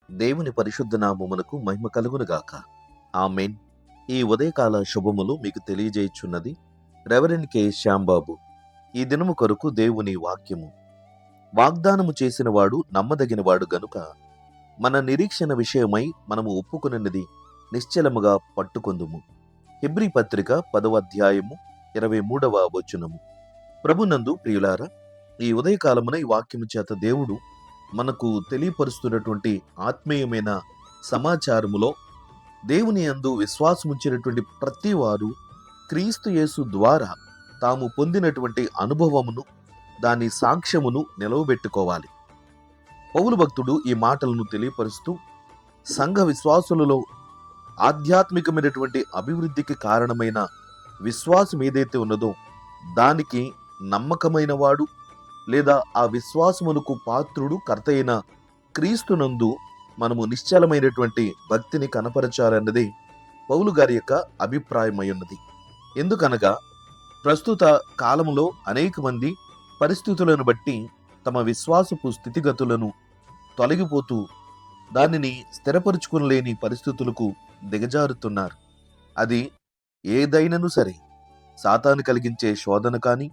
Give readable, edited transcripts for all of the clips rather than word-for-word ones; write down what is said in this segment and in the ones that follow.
దేవుని పరిశుద్ధ నామమునకు మహిమ కలుగునుగాక. ఆమేన్. ఈ ఉదయకాల శుభములు మీకు తెలియజేయుచున్నది రెవరెండ్ కె శ్యాంబాబు. ఈ దినము కొరకు దేవుని వాక్యము. వాగ్దానము చేసిన వాడు నమ్మదగినవాడు గనుక మన నిరీక్షణ విషయమై మనము ఒప్పుకొనినది నిశ్చలముగా పట్టుకొందుము. హెబ్రీ పత్రిక 10వ అధ్యాయము 23వ వచనము. ప్రభునందు ప్రియులారా, ఈ ఉదయకాలమున ఈ వాక్యము చేత దేవుడు మనకు తెలియపరుస్తున్నటువంటి ఆత్మీయమైన సమాచారములో, దేవుని యందు విశ్వాసముంచినటువంటి ప్రతి వారు క్రీస్తు యేసు ద్వారా తాము పొందినటువంటి అనుభవమును, దాని సాక్ష్యమును నిలవబెట్టుకోవాలి. పౌలు భక్తుడు ఈ మాటలను తెలియపరుస్తూ, సంఘ విశ్వాసులలో ఆధ్యాత్మికమైనటువంటి అభివృద్ధికి కారణమైన విశ్వాసం ఏదైతే ఉన్నదో దానికి నమ్మకమైన వాడు లేదా ఆ విశ్వాసమునకు పాత్రుడు కర్త అయిన క్రీస్తునందు మనము నిశ్చలమైనటువంటి భక్తిని కనపరచాలన్నది పౌలు గారి యొక్క అభిప్రాయమై ఉన్నది. ఎందుకనగా ప్రస్తుత కాలంలో అనేక మంది పరిస్థితులను బట్టి తమ విశ్వాసపు స్థితిగతులను తొలగిపోతూ దానిని స్థిరపరుచుకునలేని పరిస్థితులకు దిగజారుతున్నారు. అది ఏదైనను సరే, సాతాను కలిగించే శోధన కానీ,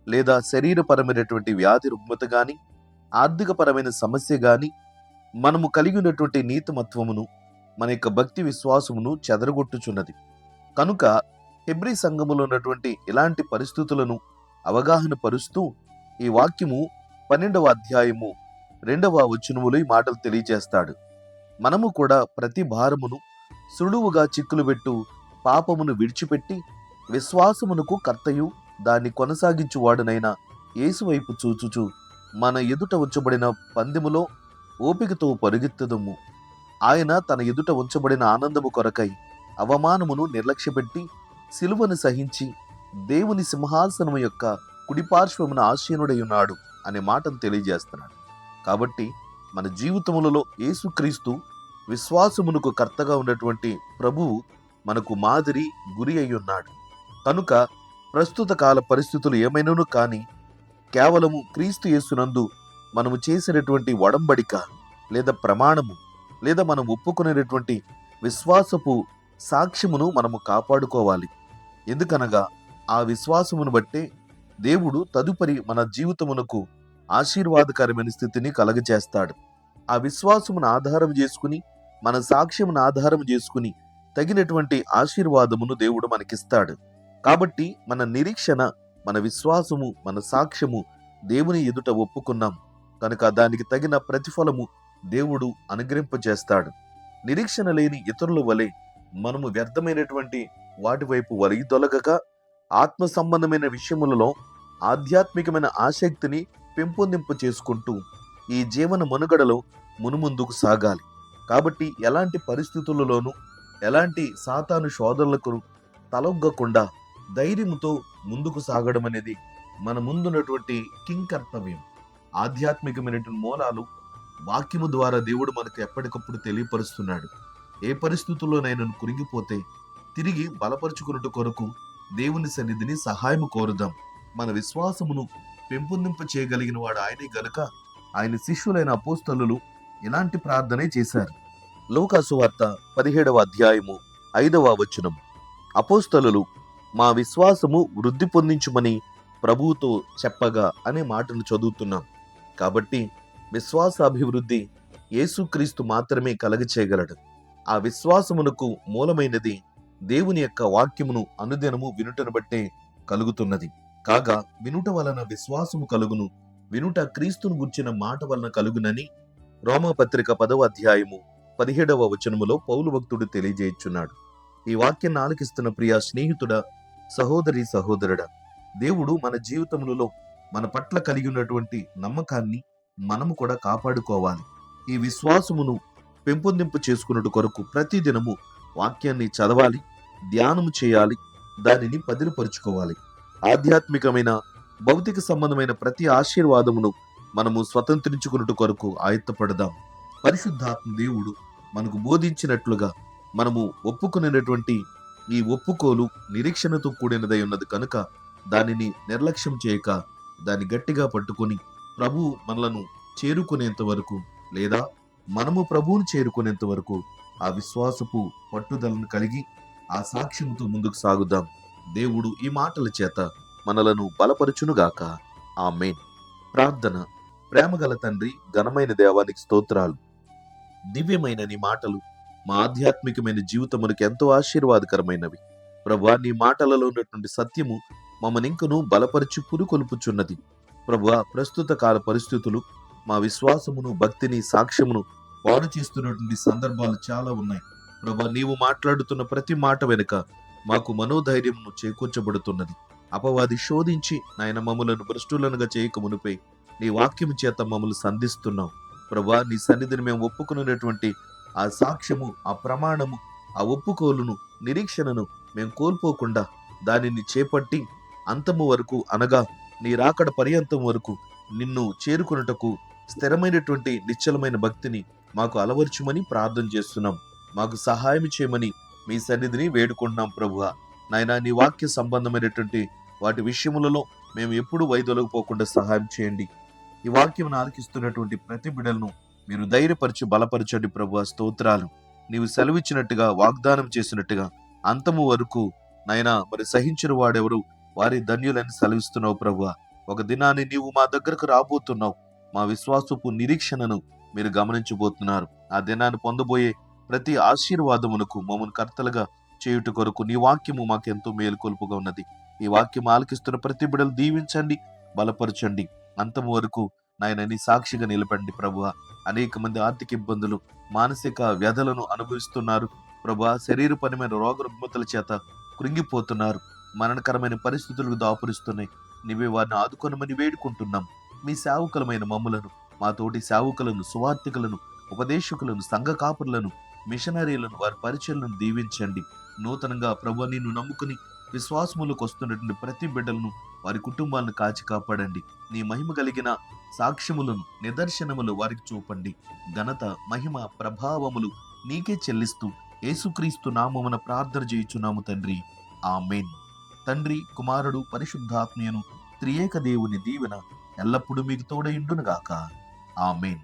లేదా శరీరపరమైనటువంటి వ్యాధి రుగ్మత కానీ, ఆర్థికపరమైన సమస్య కానీ, మనము కలిగి ఉన్నటువంటి నీతిమత్వమును, మన యొక్క భక్తి విశ్వాసమును చెదరగొట్టుచున్నది. కనుక హెబ్రీ సంఘములో ఉన్నటువంటి ఇలాంటి పరిస్థితులను అవగాహన పరుస్తూ ఈ వాక్యము 12వ అధ్యాయము 2వ వచనములో ఈ మాటలు తెలియజేస్తాడు. మనము కూడా ప్రతి భారమును సులువుగా చిక్కులుబెట్టు పాపమును విడిచిపెట్టి విశ్వాసమునకు కర్తయు దాన్ని కొనసాగించువాడునైన యేసు వైపు చూచుచు మన ఎదుట ఉంచబడిన పందెములో ఓపికతో పరుగెత్తుదము. ఆయన తన ఎదుట ఉంచబడిన ఆనందము కొరకై అవమానమును నిర్లక్ష్యపెట్టి సిలువను సహించి దేవుని సింహాసనము యొక్క కుడిపార్శ్వమున ఆసీనుడై ఉన్నాడు అనే మాటను తెలియజేస్తున్నాడు. కాబట్టి మన జీవితములలో యేసుక్రీస్తు విశ్వాసమునకు కర్తగా ఉన్నటువంటి ప్రభువు మనకు మాదిరి, గురి అయి ఉన్నాడు. కనుక ప్రస్తుత కాల పరిస్థితులు ఏమైనాను కానీ కేవలము క్రీస్తు యేసునందు మనము చేసినటువంటి ఒడంబడిక లేదా ప్రమాణము లేదా మనం ఒప్పుకునేటటువంటి విశ్వాసపు సాక్ష్యమును మనము కాపాడుకోవాలి. ఎందుకనగా ఆ విశ్వాసమును బట్టే దేవుడు తదుపరి మన జీవితమునకు ఆశీర్వాదకరమైన స్థితిని కలగజేస్తాడు. ఆ విశ్వాసమును ఆధారం చేసుకుని, మన సాక్ష్యమును ఆధారం చేసుకుని తగినటువంటి ఆశీర్వాదమును దేవుడు మనకిస్తాడు. కాబట్టి మన నిరీక్షణ, మన విశ్వాసము, మన సాక్ష్యము దేవుని ఎదుట ఒప్పుకున్నాం కనుక దానికి తగిన ప్రతిఫలము దేవుడు అనుగ్రహింపజేస్తాడు. నిరీక్షణ లేని ఇతరుల వలె మనము వ్యర్థమైనటువంటి వాటి వైపు వరిదొలగక ఆత్మ సంబంధమైన విషయములలో ఆధ్యాత్మికమైన ఆసక్తిని పెంపొందింపు చేసుకుంటూ ఈ జీవన మనుగడలో మునుముందుకు సాగాలి. కాబట్టి ఎలాంటి పరిస్థితులలోనూ ఎలాంటి సాతాను శోధనలకు తలొగ్గకుండా ధైర్యముతో ముందుకు సాగడం అనేది మన ముందున్నటువంటి కింకర్తవ్యం. ఆధ్యాత్మికమైనటువంటి మూలాలు వాక్యము ద్వారా దేవుడు మనకు ఎప్పటికప్పుడు తెలియపరుస్తున్నాడు. ఏ పరిస్థితుల్లోనైనా కురిగిపోతే తిరిగి బలపరుచుకున్నట్టు కొరకు దేవుని సన్నిధిని సహాయము కోరుదాం. మన విశ్వాసమును పెంపొందింప చేయగలిగిన వాడు ఆయనే గనుక ఆయన శిష్యులైన అపోస్తలులు ఇలాంటి ప్రార్థనే చేశారు. లూకా సువార్త 17వ అధ్యాయము 5వ వచనం. అపోస్తలులు మా విశ్వాసము వృద్ధి పొందించుమని ప్రభువుతో చెప్పగా అనే మాటను చదువుతున్నాం. కాబట్టి విశ్వాసాభివృద్ధి యేసుక్రీస్తు మాత్రమే కలగచేయగలడు. ఆ విశ్వాసమునకు మూలమైనది దేవుని యొక్క వాక్యమును అనుదినము వినుటను బట్టే కలుగుతున్నది. కాగా వినుట వలన విశ్వాసము కలుగును, వినుట క్రీస్తును గుర్చిన మాట వలన కలుగునని రోమాపత్రిక 10వ అధ్యాయము 17వ వచనములో పౌలు భక్తుడు తెలియజేయుచున్నాడు. ఈ వాక్యాన్ని ఆలకిస్తున్న ప్రియ స్నేహితుడా, సహోదరి, సహోదరుడా, దేవుడు మన జీవితములలో మన పట్ల కలిగి ఉన్నటువంటి నమ్మకాన్ని మనము కూడా కాపాడుకోవాలి. ఈ విశ్వాసమును పెంపొందింపు చేసుకున్నట్టు కొరకు ప్రతిదినము వాక్యాన్ని చదవాలి, ధ్యానము చేయాలి, దానిని పదిలపరుచుకోవాలి. ఆధ్యాత్మికమైన, భౌతిక సంబంధమైన ప్రతి ఆశీర్వాదమును మనము స్వతంత్రించుకున్నట్టు కొరకు ఆయత్తపడదాం. పరిశుద్ధాత్మ దేవుడు మనకు బోధించినట్లుగా మనము ఒప్పుకునేటువంటి ఈ ఒప్పుకోలు నిరీక్షణతో కూడినదై ఉన్నది కనుక దానిని నిర్లక్ష్యం చేయక దాన్ని గట్టిగా పట్టుకొని ప్రభువు మనలను చేరుకునేంత వరకు లేదా మనము ప్రభువును చేరుకునేంత వరకు ఆ విశ్వాసపు పట్టుదలను కలిగి ఆ సాక్ష్యంతో ముందుకు సాగుదాం. దేవుడు ఈ మాటల చేత మనలను బలపరచునుగాక. ఆమేన్. ప్రార్థన. ప్రేమగల తండ్రి, ఘనమైన దేవానికి స్తోత్రాలు. దివ్యమైన నీ మాటలు మా ఆధ్యాత్మికమైన జీవితమునికి ఎంతో ఆశీర్వాదకరమైనవి. ప్రభువా, నీ మాటలలో ఉన్నటువంటి సత్యము మమ్మల్ని ఇంకను బలపరిచి పురుకొల్పుచున్నది. ప్రభువా, ప్రస్తుత కాల పరిస్థితులు మా విశ్వాసమును, భక్తిని, సాక్ష్యమును పాడు చేస్తున్నటువంటి సందర్భాలు చాలా ఉన్నాయి. ప్రభువా, నీవు మాట్లాడుతున్న ప్రతి మాట వెనుక మాకు మనోధైర్యమును చేకూర్చబడుతున్నది. అపవాది శోధించి నాయన మమ్మలను భ్రష్టులనుగా చేయక మునిపై నీ వాక్యము చేత మమ్మల్ని సంధిస్తున్నావు. ప్రభువా, నీ సన్నిధిని మేము ఒప్పుకున్నటువంటి ఆ సాక్ష్యము, ఆ ప్రమాణము, ఆ ఒప్పుకోలును, నిరీక్షణను మేము కోల్పోకుండా దానిని చేపట్టి అంతము వరకు, అనగా నీ రాకడ పర్యంతం వరకు నిన్ను చేరుకున్నటకు స్థిరమైనటువంటి నిశ్చలమైన భక్తిని మాకు అలవర్చుమని ప్రార్థన చేస్తున్నాం. మాకు సహాయం చేయమని మీ సన్నిధిని వేడుకుంటున్నాం. ప్రభువా నాయనా, నీ వాక్య సంబంధమైనటువంటి వాటి విషయములలో మేము ఎప్పుడు వైదొలగిపోకుండా సహాయం చేయండి. ఈ వాక్యం ఆలకిస్తున్నటువంటి ప్రతి బిడ్డలను మీరు ధైర్యపరిచి బలపరచండి. ప్రభువా, స్తోత్రాలు. నీవు సెలవిచ్చినట్టుగా, వాగ్దానం చేసినట్టుగా అంతము వరకు నాయనా మరి సహించిన వాడెవరు వారి ధన్యులని సెలవిస్తున్నావు. ప్రభువా, ఒక దినాన్ని నీవు మా దగ్గరకు రాబోతున్నావు. మా విశ్వాసపు నిరీక్షణను మీరు గమనించబోతున్నారు. ఆ దినాన్ని పొందబోయే ప్రతి ఆశీర్వాదమునకు మమ్మల్ని కర్తలుగా చేయుట కొరకు నీ వాక్యము మాకెంతో మేలుకొల్పుగా ఉన్నది. ఈ వాక్యం ఆలకిస్తున్న ప్రతి బిడ్డలు దీవించండి, బలపరచండి. అంతము వరకు నాయన నీ సాక్షిగా నిలబడండి. ప్రభువా, అనేక మంది ఆర్థిక ఇబ్బందులు, మానసిక వ్యధలను అనుభవిస్తున్నారు. ప్రభువా, శరీరపరమైన రోగ రుగ్మతల చేత కృంగిపోతున్నారు. మరణకరమైన పరిస్థితులకు దాపురిస్తున్నాయి. నీవే వారిని ఆదుకొనమని వేడుకుంటున్నాం. మీ సేవకులమైన మమ్ములను, మా తోటి సేవకులను, సువార్థికులను, ఉపదేశకులను, సంఘ కాపురులను, మిషనరీలను, వారి పరిచయలను దీవించండి. నూతనంగా ప్రభువా నిన్ను నమ్ముకుని విశ్వాసములకు వస్తున్నటువంటి ప్రతి బిడ్డలను, వారి కుటుంబాలను కాచి కాపాడండి. నీ మహిమ కలిగిన సాక్ష్యములను, నిదర్శనములు వారికి చూపండి. ఘనత, మహిమ, ప్రభావములు నీకే చెల్లిస్తూ యేసుక్రీస్తు నామమున ప్రార్థన చేయుచున్నాము తండ్రి. ఆమేన్. తండ్రి, కుమారుడు, పరిశుద్ధాత్మయను త్రియేక దేవుని దీవెన ఎల్లప్పుడూ మీకు తోడైండునుగాక. ఆమేన్.